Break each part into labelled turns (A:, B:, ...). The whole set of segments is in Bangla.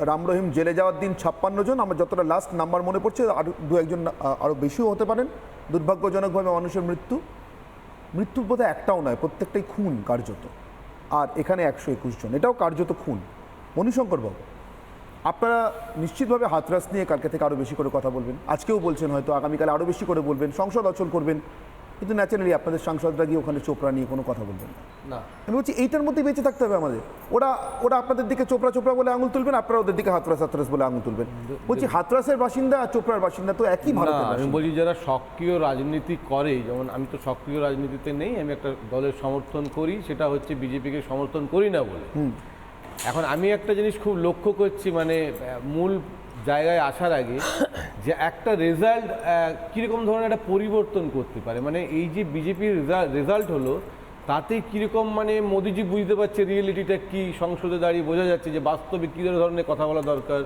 A: রাম রহিম জেলে যাওয়ার দিন 56 জন, আমার যতটা লাস্ট নাম্বার মনে পড়ছে আরও 2-1 আরও বেশিও হতে পারেন। দুর্ভাগ্যজনকভাবে মানুষের মৃত্যুর বোধহয় একটাও নয়, প্রত্যেকটাই খুন কার্যত। আর এখানে 121 জন, এটাও কার্যত খুন। মণিশঙ্কর বাবু, আপনারা নিশ্চিতভাবে হাতরাস নিয়ে কালকে থেকে আরও বেশি করে কথা বলবেন, আজকেও বলছেন, হয়তো আগামীকালে আরও বেশি করে বলবেন, সংসদ অচল করবেন, কিন্তু ন্যাচারালি আপনাদের সাংসদরা গিয়ে ওখানে চোপড়া নিয়ে কোনো কথা বলবেন না। আমি বলছি এইটার মধ্যেই বেঁচে থাকতে হবে আমাদের। ওরা আপনাদের দিকে চোপড়া বলে আঙুল তুলবেন, আপনারা ওদের দিকে হাতরাস বলে আঙুল তুলবেন। বলছি হাতরাসের বাসিন্দা আর চোপড়ার বাসিন্দা তো একই ভারতের
B: আমি
A: বাসিন্দা।
B: বলছি যারা সক্রিয় রাজনীতি করে, যেমন আমি তো সক্রিয় রাজনীতিতে নেই, আমি একটা দলের সমর্থন করি, সেটা হচ্ছে বিজেপিকে সমর্থন করি না বলে। এখন আমি একটা জিনিস খুব লক্ষ্য করছি, মানে মূল জায়গায় আসার আগে, যে একটা রেজাল্ট কীরকম ধরনের একটা পরিবর্তন করতে পারে। মানে এই যে বিজেপির রেজাল্ট হলো, তাতে কীরকম মানে মোদিজি বুঝতে পারছে রিয়েলিটিটা কি, সংসদে দাঁড়িয়ে বোঝা যাচ্ছে যে বাস্তবে কী ধরনের কথা বলা দরকার।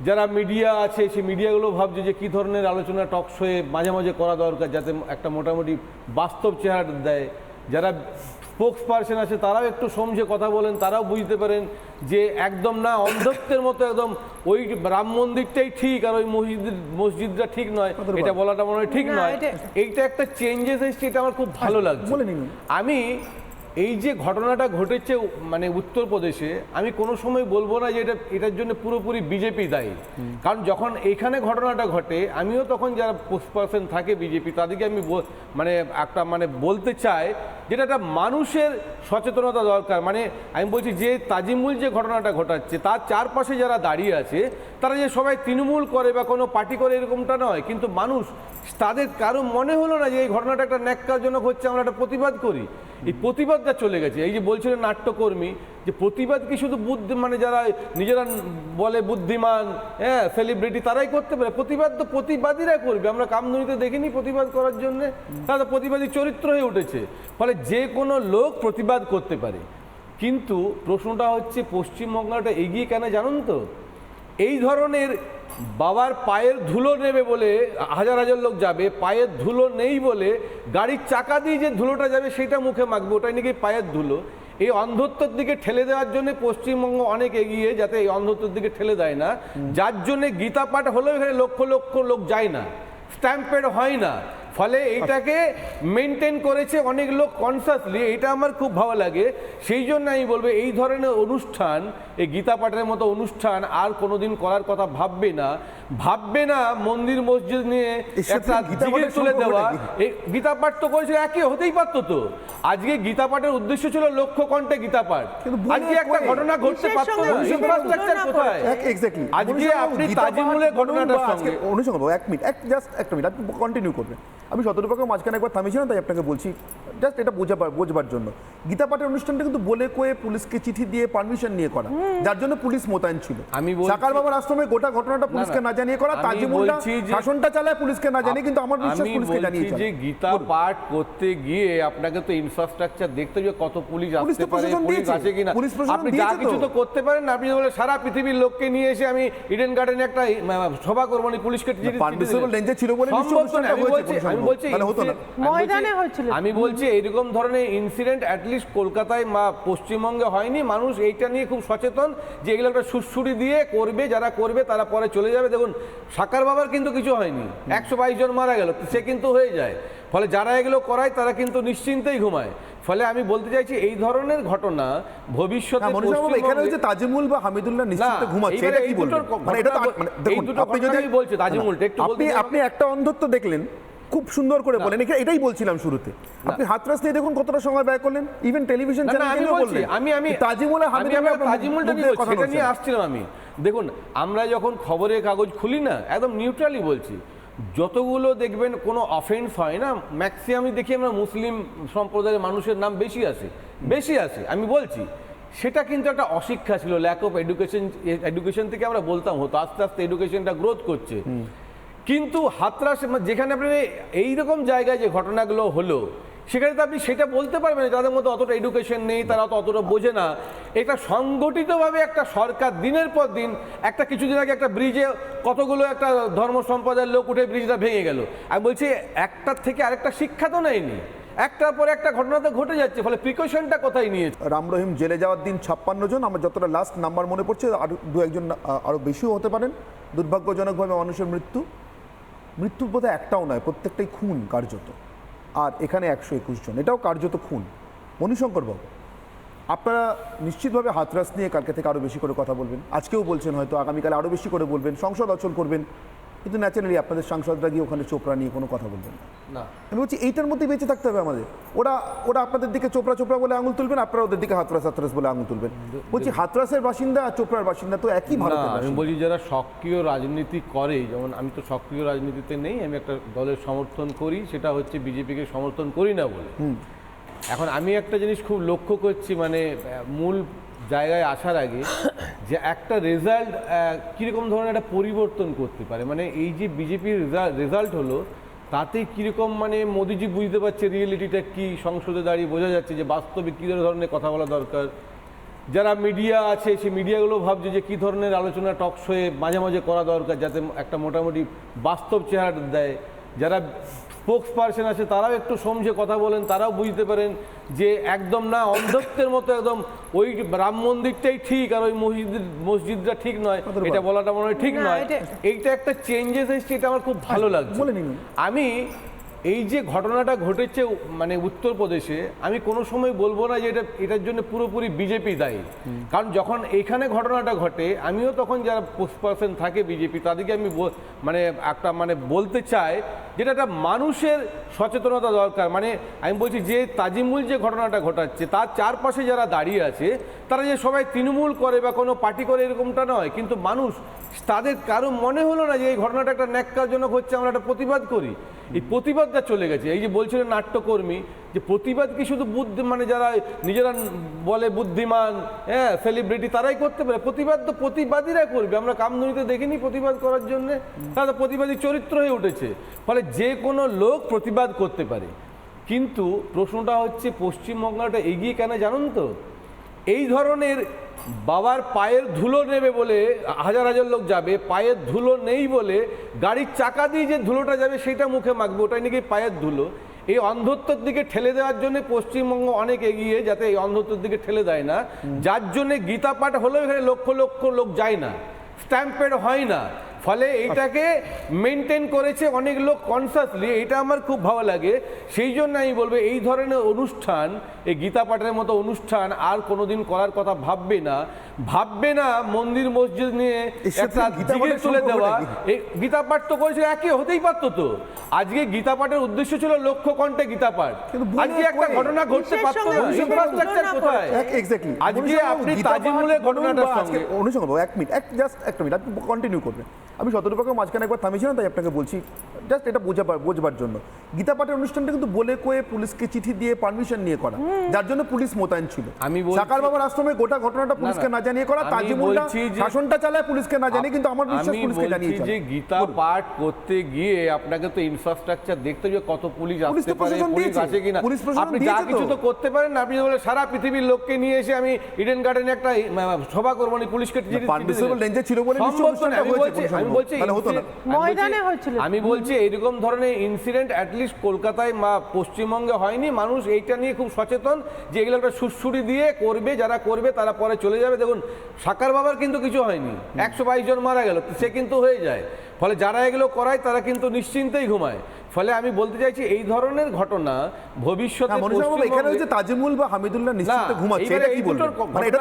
B: যারা মিডিয়া আছে সেই মিডিয়াগুলো ভাবছে যে কী ধরনের আলোচনা টক শোয়ে মাঝে মাঝে করা দরকার, যাতে একটা মোটামুটি বাস্তব চেহারা দেয়। যারা স্পোক্স পার্সন আছে তারাও একটু সমঝে কথা বলেন, তারাও বুঝতে পারেন যে একদম না অন্ধত্বের মতো একদম ওই রাম মন্দিরটাই ঠিক আর ওই মসজিদটা ঠিক নয়, এটা বলাটা মনে হয় ঠিক নয়। এইটা একটা চেঞ্জেস এসছে, এটা আমার খুব ভালো লাগছে। আমি এই যে ঘটনাটা ঘটেছে মানে উত্তরপ্রদেশে, আমি কোনো সময় বলবো না যে এটার জন্য পুরোপুরি বিজেপি দায়ী। কারণ যখন এইখানে ঘটনাটা ঘটে, আমিও তখন যারা স্পোক্স পার্সন থাকে বিজেপি, তাদেরকে আমি মানে একটা মানে বলতে চাই যেটা একটা মানুষের সচেতনতা দরকার। মানে আমি বলছি যে তাজিমুল যে ঘটনাটা ঘটাচ্ছে, তার চারপাশে যারা দাঁড়িয়ে আছে তারা যে সবাই তৃণমূল করে বা কোনো পার্টি করে এরকমটা নয়, কিন্তু মানুষ তাদের কারো মনে হলো না যে এই ঘটনাটা একটা ন্যাক্কারজনক হচ্ছে, আমরা একটা প্রতিবাদ করি। এই প্রতিবাদটা চলে গেছে। এই যে বলছিলেন নাট্যকর্মী, যে প্রতিবাদ কি শুধু মানে যারা নিজেরা বলে বুদ্ধিমান, হ্যাঁ সেলিব্রিটি, তারাই করতে পারে? প্রতিবাদ তো প্রতিবাদীরা করবে। আমরা কামধুনিতে দেখিনি প্রতিবাদ করার জন্য, তারা তো প্রতিবাদী চরিত্র হয়ে উঠেছে। ফলে যে কোনো লোক প্রতিবাদ করতে পারে। কিন্তু প্রশ্নটা হচ্ছে পশ্চিমবঙ্গটা এগিয়ে কেন জানুন তো? এই ধরনের বাবার পায়ের ধুলো নেবে বলে হাজার হাজার লোক যাবে, পায়ের ধুলো নেই বলে গাড়ির চাকা দিয়ে যে ধুলোটা যাবে সেটা মুখে মাখবে, ওটাই নাকি পায়ের ধুলো। এই অন্ধত্বের দিকে ঠেলে দেওয়ার জন্য পশ্চিমবঙ্গ অনেক এগিয়ে, যাতে এই অন্ধত্বের দিকে ঠেলে দেয় না। যার জন্যে গীতা পাঠ হলেও এখানে লক্ষ লক্ষ লোক যায় না, স্ট্যাম্পেড হয় না। ফলে এইটাকে মেনটেন করেছে অনেক লোক কনসাসলি, এটা আমার খুব ভালো লাগে। সেই জন্য আমি বলবো এই ধরনের অনুষ্ঠান, এই গীতা পাঠের মতো অনুষ্ঠান আর কোনোদিন করার কথা ভাববে না। মন্দির মসজিদ নিয়ে একটা জিগির তুলে দেওয়া, এই গীতা পাঠ তো করেছে একই হতেই পারতো তো। আজকে গীতা পাঠের উদ্দেশ্য ছিল লক্ষ কণ্ঠে গীতা পাঠ, আজকে একটা ঘটনা ঘটতে পারতো না। ইনফ্রাস্ট্রাকচার কোথায়? আজকে আপনি তাজিমুলের ঘটনাটার সঙ্গে
A: জাস্ট একটা মিনিট আপনি কন্টিনিউ করবেন। আমি শতরূপাকে মাঝখানে একবার থামিয়েছিলাম, তাই আপনাকে বলছি জাস্ট এটা বোঝবার জন্য। গীতা পাঠের অনুষ্ঠানটা কিন্তু বলে কয়ে পুলিশকে চিঠি দিয়ে পারমিশন নিয়ে করা, যার জন্য পুলিশ মোতায়েন ছিল।
B: আমি
A: সাকার বাবার আশ্রমে গোটা ঘটনাটা পুলিশকে না জানিয়ে করা, তাজিমুলটা শাসনটা চালায় পুলিশকে না জানিয়ে, কিন্তু আমার বিশ্বাস পুলিশকে জানিয়েছে।
B: যে গীতা পাঠ করতে গিয়ে আপনাকে তো ইনফ্রাস্ট্রাকচার দেখতে হবে, কত পুলিশ আসতে পারে, পুলিশ আছে কিনা। আপনি যা কিছু তো করতে পারেন না, আপনি বলে সারা পৃথিবীর লোককে নিয়ে এসে আমি ইডেন গার্ডেনে একটা সভা করবো, পুলিশকে
A: ছিল বলে
B: আমি বলছি এইরকম ধরনের ইনসিডেন্ট অ্যাটলিস্ট কলকাতায় বা পশ্চিমবঙ্গে হয়নি। মানুষ এইটা নিয়ে খুব সচেতন যে এগুলো একটা সুড়সুড়ি দিয়ে করবে, যারা করবে তারা পরে চলে যাবে। দেখুন সাকার বাবার কিন্তু কিছু হয়নি, 122 জন মারা গেল, সে কিন্তু হয়ে যায়। ফলে যারা এগুলো করায় তারা কিন্তু নিশ্চিন্তেই ঘুমায়। ফলে আমি বলতে চাইছি এই ধরনের ঘটনা ভবিষ্যতে
A: এখানে হচ্ছে তাজিমুল বা হামিদুল্লাহ নিশ্চিন্তে ঘুমাচ্ছে, এটা কি বলবেন? মানে এটা আপনি যদি
B: বলছি তাজিমুলটা একটু
A: আপনি একটা অন্ধত্ব দেখলেন, খুব সুন্দর করে বলেন, এটাই বলছিলাম শুরুতে। আপনি হাতরাস নিয়ে দেখুন কতটা সময় ব্যয় করলেন, ইভেন টেলিভিশন চ্যানেলে বললেন।
B: আমি
A: তাজিমুল
B: তাজিমুলটা নিয়ে আসছিলাম। আমি দেখুন, আমরা যখন খবরের কাগজ খুলি না, একদম নিউট্রালি বলছি, যতগুলো দেখবেন কোনো অফেন্স হয় না, ম্যাক্সিমামই দেখি আমরা মুসলিম সম্প্রদায়ের মানুষের নাম বেশি আসে। আমি বলছি সেটা কিন্তু একটা অশিক্ষা ছিল, ল্যাক অফ এডুকেশন থেকে আমরা বলতাম হতো, আস্তে আস্তে এডুকেশনটা গ্রোথ করছে। কিন্তু হাতরাস যেখানে আপনি এইরকম জায়গায় যে ঘটনাগুলো হলো, সেখানে তো আপনি সেটা বলতে পারবেন না যাদের মধ্যে অতটা এডুকেশন নেই, তারা তো অতটা বোঝে না। এটা সংগঠিতভাবে একটা সরকার দিনের পর দিন, একটা কিছুদিন আগে একটা ব্রিজে কতগুলো একটা ধর্ম সম্প্রদায়ের লোক উঠে ব্রিজটা ভেঙে গেল। আমি বলছি একটার থেকে আরেকটা শিক্ষা তো নেয়নি। একটার পর একটা ঘটনা তো ঘটে যাচ্ছে, ফলে প্রিকশনটা কোথায় নিয়েছে?
A: রাম রহিম জেলে যাওয়ার দিন 56 জন, আমার যতটা লাস্ট নাম্বার মনে পড়ছে আর দু একজন আরও বেশিও হতে পারেন। দুর্ভাগ্যজনকভাবে মানুষের মৃত্যু বোধহয় একটাও নয়, প্রত্যেকটাই খুন কার্যত। আর এখানে 121 জন, এটাও কার্যত খুন। মণিশঙ্কর বাবু, আপনারা নিশ্চিতভাবে হাতরাস নিয়ে কালকে থেকে আরও বেশি করে কথা বলবেন, আজকেও বলছেন, হয়তো আগামীকালে আরও বেশি করে বলবেন, সংসদ অচল করবেন, কিন্তু ন্যাচারালি আপনাদের সাংসদরা গিয়ে ওখানে চোপড়া নিয়ে কোনো কথা বলবেন না। আমি বলছি এইটার মধ্যেই বেঁচে থাকতে হবে আমাদের। ওরা আপনাদের দিকে চোপড়া বলে আঙুল তুলবেন, আপনারা ওদের দিকে হাতরাস বলে আঙুল তুলবেন। বলছি হাতরাসের বাসিন্দা আর চোপড়ার বাসিন্দা তো একই ভারতের
B: আমি
A: বাসিন্দা।
B: বলছি যারা সক্রিয় রাজনীতি করে, যেমন আমি তো সক্রিয় রাজনীতিতে নেই, আমি একটা দলের সমর্থন করি, সেটা হচ্ছে বিজেপিকে সমর্থন করি না বলে। এখন আমি একটা জিনিস খুব লক্ষ্য করছি, মানে মূল জায়গায় আসার আগে, যে একটা রেজাল্ট কীরকম ধরনের একটা পরিবর্তন করতে পারে। মানে এই যে বিজেপির রেজাল্ট হলো, তাতে কীরকম মানে মোদিজি বুঝতে পারছে রিয়েলিটিটা কি, সংসদে দাঁড়িয়ে বোঝা যাচ্ছে যে বাস্তবে কী ধরনের কথা বলা দরকার। যারা মিডিয়া আছে সেই মিডিয়াগুলো ভাবছে যে কী ধরনের আলোচনা টক শোয়ে মাঝে মাঝে করা দরকার, যাতে একটা মোটামুটি বাস্তব চেহারা দেয়। যারা স্পোক্স পার্সন আছে তারাও একটু সমঝে কথা বলেন, তারাও বুঝতে পারেন যে একদম না অন্ধত্বের মতো একদম ওই রাম মন্দিরটাই ঠিক আর ওই মসজিদটা ঠিক নয়, এটা বলাটা মনে হয় ঠিক নয়। এইটা একটা চেঞ্জেস এসছে, এটা আমার খুব ভালো লাগছে। আমি এই যে ঘটনাটা ঘটেছে মানে উত্তরপ্রদেশে, আমি কোনো সময় বলবো না যে এটার জন্য পুরোপুরি বিজেপি দায়ী। কারণ যখন এইখানে ঘটনাটা ঘটে, আমিও তখন যারা পোস্ট পার্সন থাকে বিজেপি, তাদেরকে আমি মানে একটা মানে বলতে চাই যেটা একটা মানুষের সচেতনতা দরকার। মানে আমি বলছি যে তাজিমুল যে ঘটনাটা ঘটাচ্ছে, তার চারপাশে যারা দাঁড়িয়ে আছে তারা যে সবাই তৃণমূল করে বা কোনো পার্টি করে এরকমটা নয়, কিন্তু মানুষ তাদের কারো মনে হলো না যে এই ঘটনাটা একটা ন্যাক্কারজনক হচ্ছে, আমরা একটা প্রতিবাদ করি। এই প্রতিবাদটা চলে গেছে। এই যে বলছিলেন নাট্যকর্মী, যে প্রতিবাদ কি শুধু মানে যারা নিজেরা বলে বুদ্ধিমান, হ্যাঁ সেলিব্রিটি, তারাই করতে পারে? প্রতিবাদ তো প্রতিবাদীরা করবে। আমরা কামদুনিতে দেখিনি প্রতিবাদ করার জন্য, তারা প্রতিবাদী চরিত্র হয়ে উঠেছে। ফলে যে কোনো লোক প্রতিবাদ করতে পারে। কিন্তু প্রশ্নটা হচ্ছে পশ্চিমবঙ্গটা এগিয়ে কেন জানুন তো? এই ধরনের বাবার পায়ের ধুলো নেবে বলে হাজার হাজার লোক যাবে, পায়ের ধুলো নেই বলে গাড়ির চাকা দিয়ে যে ধুলোটা যাবে সেটা মুখে মাখবে, ওটাই নাকি পায়ের ধুলো। এই অন্ধত্বের দিকে ঠেলে দেওয়ার জন্য পশ্চিমবঙ্গ অনেক এগিয়ে, যাতে এই অন্ধত্বের দিকে ঠেলে দেয় না। যার জন্য গীতা পাঠ হলেও এখানে লক্ষ লক্ষ লোক যায় না, স্ট্যাম্পেড হয় না। ফলে এইটাকে মেনটেন করেছে অনেক লোক কনসাসলি, এটা আমার খুব ভালো লাগে। সেই জন্য আমি বলবো এই ধরনের অনুষ্ঠান, এই গীতা পাঠের মতো অনুষ্ঠান আর কোনোদিন করার কথা ভাববে না। মন্দির মসজিদ নিয়ে একটা জিগির তুলে দেওয়া, এই গীতা পাঠ তো করেছে একই হতেই পারতো তো। আজকে গীতা পাঠের উদ্দেশ্য ছিল লক্ষ্য কণ্ঠে গীতা পাঠ, আজকে একটা ঘটনা ঘটতে পারতো না। ইনফ্রাস্ট্রাকচার কোথায়? আজকে আপনি তাজিমুলের ঘটনাটার সঙ্গে
A: এক মিনিট আপনি কন্টিনিউ করবেন। আমি শতরূপাকে মাঝখানে একবার থামিয়েছিলাম, তাই আপনাকে বলছি জাস্ট এটা বোঝবার জন্য। গীতা পাঠের অনুষ্ঠানটা কিন্তু বলে কয়ে পুলিশকে চিঠি দিয়ে পারমিশন নিয়ে করা, যার জন্য পুলিশ মোতায়েন ছিল।
B: আমি
A: সাকার বাবার আশ্রমে গোটা ঘটনাটা পুলিশকে না জানিয়ে করা, তাজিমুলটা শাসনটা চালায় পুলিশকে না জানিয়ে, কিন্তু আমার বিশ্বাস পুলিশকে জানিয়েছে।
B: যে গীতা পাঠ করতে গিয়ে আপনাকে তো ইনফ্রাস্ট্রাকচার দেখতে হবে, কত পুলিশ আসতে পারে, পুলিশ আছে কিনা। আপনি যা কিছু তো করতে পারেন না, আপনি বলে সারা পৃথিবীর লোককে নিয়ে এসে আমি ইডেন গার্ডেনে একটা সভা করবো না, পুলিশকে
A: ছিল বলে
B: আমি বলছি এইরকম ধরনের ইনসিডেন্ট অ্যাটলিস্ট কলকাতায় বা পশ্চিমবঙ্গে হয়নি। মানুষ এইটা নিয়ে খুব সচেতন যে এগুলো একটা সুড়সুড়ি দিয়ে করবে, যারা করবে তারা পরে চলে যাবে। দেখুন সাকার বাবার কিন্তু কিছু হয়নি, 122 জন মারা গেল, সে কিন্তু হয়ে যায়। ফলে যারা এগুলো করায় তারা কিন্তু নিশ্চিন্তেই ঘুমায়। ফলে আমি বলতে চাইছি এই ধরনের ঘটনা ভবিষ্যতে
A: এখানে হচ্ছে তাজিমুল বা হামিদুল্লাহ নিশ্চিন্তে ঘুমাচ্ছে, এটা কি বলবেন? মানে এটা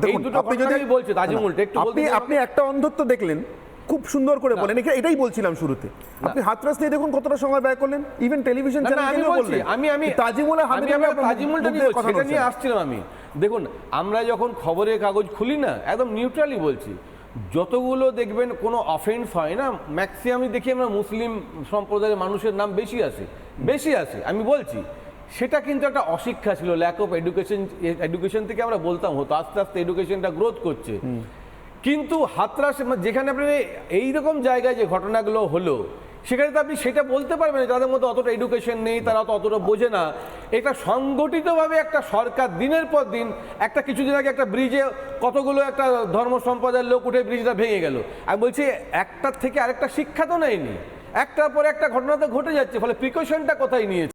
A: দেখুন, আপনি যদি
B: বলছি তাজিমুলটা একটু
A: আপনি একটা অন্ধত্ব দেখলেন, খুব সুন্দর করে বলেন, এটাই বলছিলাম শুরুতে। আপনি হাতরাস নিয়ে দেখুন কতটা সময় ব্যয় করলেন, ইভেন টেলিভিশন চ্যানেলে বললেন।
B: আমি
A: তাজিমুল
B: তাজিমুলটা নিয়ে আসছিলাম আমি। দেখুন আমরা যখন খবরের কাগজ খুলি না, একদম নিউট্রালি বলছি, যতগুলো দেখবেন কোনো অফেন্স হয় না, ম্যাক্সিমামই দেখি আমরা মুসলিম সম্প্রদায়ের মানুষের নাম বেশি আসে। আমি বলছি সেটা কিন্তু একটা অশিক্ষা ছিল, ল্যাক অফ এডুকেশন থেকে আমরা বলতাম হতো, আস্তে আস্তে এডুকেশনটা গ্রোথ করছে। কিন্তু হাতরাস যেখানে আপনি এইরকম জায়গায় যে ঘটনাগুলো হলো, সেখানে তো আপনি সেটা বলতে পারবেন না যাদের মধ্যে অতটা এডুকেশন নেই, তারা তো অতটা বোঝে না। এটা সংগঠিতভাবে একটা সরকার দিনের পর দিন, একটা কিছুদিন আগে একটা ব্রিজে কতগুলো একটা ধর্ম সম্প্রদায়ের লোক উঠে ব্রিজটা ভেঙে গেল। আমি বলছি একটার থেকে আরেকটা শিক্ষা তো নেয়নি, একটার পর একটা ঘটনা তো ঘটে যাচ্ছে, ফলে প্রিকশনটা কোথায় নিয়েছে?